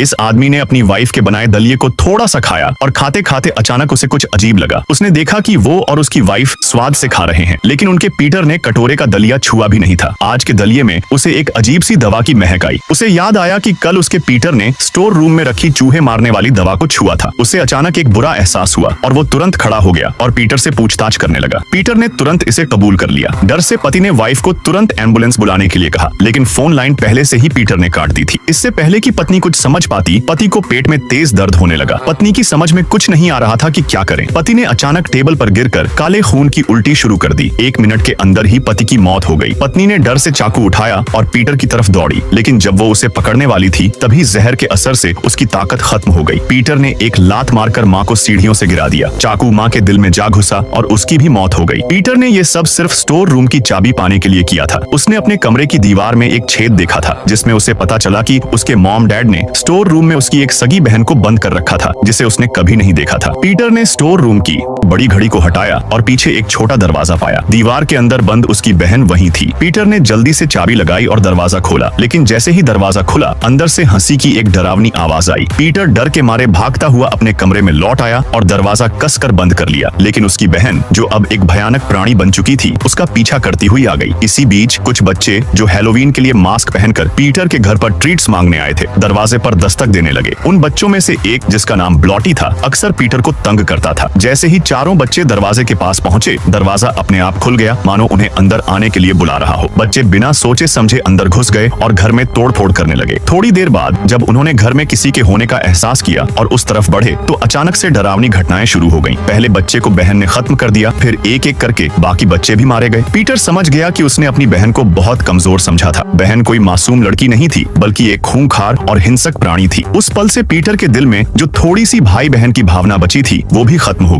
इस आदमी ने अपनी वाइफ के बनाए दलिये को थोड़ा सा खाया और खाते खाते अचानक उसे कुछ अजीब लगा। उसने देखा कि वो और उसकी वाइफ स्वाद से खा रहे हैं, लेकिन उनके पीटर ने कटोरे का दलिया छुआ भी नहीं था। आज के दलिये में उसे एक अजीब सी दवा की महक आई। उसे याद आया कि कल उसके पीटर ने स्टोर रूम में रखी चूहे मारने वाली दवा को छुआ था। उसे अचानक एक बुरा एहसास हुआ और वो तुरंत खड़ा हो गया और पीटर से पूछताछ करने लगा। पीटर ने तुरंत इसे कबूल कर लिया। डर से पति ने वाइफ को तुरंत एम्बुलेंस बुलाने के लिए कहा, लेकिन फोन लाइन पहले से ही पीटर ने काट दी थी। इससे पहले कि पत्नी कुछ समझ पाती, पति को पेट में तेज दर्द होने लगा। पत्नी की समझ में कुछ नहीं आ रहा था कि क्या करें। पति ने अचानक टेबल पर गिरकर काले खून की उल्टी शुरू कर दी। 1 मिनट के अंदर ही पति की मौत हो गई। पत्नी ने डर से चाकू उठाया और पीटर की तरफ दौड़ी, लेकिन जब वो उसे पकड़ने वाली थी तभी जहर के असर से उसकी ताकत खत्म हो गई। पीटर ने एक लात मारकर माँ को सीढ़ियों से गिरा दिया। चाकू माँ के दिल में जा घुसा और उसकी भी मौत हो गई। पीटर ने ये सब सिर्फ स्टोर रूम की चाबी पाने के लिए किया था। उसने अपने कमरे की दीवार में एक छेद देखा था, जिसमें उसे पता चला कि उसके मॉम डैड ने स्टोर रूम में उसकी एक सगी बहन को बंद कर रखा था, जिसे उसने कभी नहीं देखा था। पीटर ने स्टोर रूम की बड़ी घड़ी को हटाया और पीछे एक छोटा दरवाजा पाया। दीवार के अंदर बंद उसकी बहन वहीं थी। पीटर ने जल्दी से चाबी लगाई और दरवाजा खोला, लेकिन जैसे ही दरवाजा खुला, अंदर से हंसी की एक डरावनी आवाज आई। पीटर डर के मारे भागता हुआ अपने कमरे में लौट आया और दरवाजा कसकर बंद कर लिया, लेकिन उसकी बहन, जो अब एक भयानक प्राणी बन चुकी थी, उसका पीछा करती हुई आ गई। इसी बीच कुछ बच्चे, जो हैलोवीन के लिए मास्क पहनकर पीटर के घर पर ट्रीट्स मांगने आए थे, दरवाजे पर दस्तक देने लगे। उन बच्चों में से एक, जिसका नाम ब्लॉटी था, अक्सर पीटर को तंग करता था। जैसे ही चारों बच्चे दरवाजे के पास पहुंचे, दरवाजा अपने आप खुल गया, मानो उन्हें अंदर आने के लिए बुला रहा हो। बच्चे बिना सोचे समझे अंदर घुस गए और घर में तोड़फोड़ करने लगे। थोड़ी देर बाद जब उन्होंने घर में किसी के होने का एहसास किया और उस तरफ बढ़े, तो अचानक से डरावनी घटनाएं शुरू हो गईं। पहले बच्चे को बहन ने खत्म कर दिया, फिर एक एक करके बाकी बच्चे भी मारे गए। पीटर समझ गया कि उसने अपनी बहन को बहुत कमजोर समझा था। बहन कोई मासूम लड़की नहीं थी, बल्कि एक खूंखार और हिंसक प्राणी थी। उस पल से पीटर के दिल में जो थोड़ी सी भाई बहन की भावना बची थी, वो भी खत्म हो गई।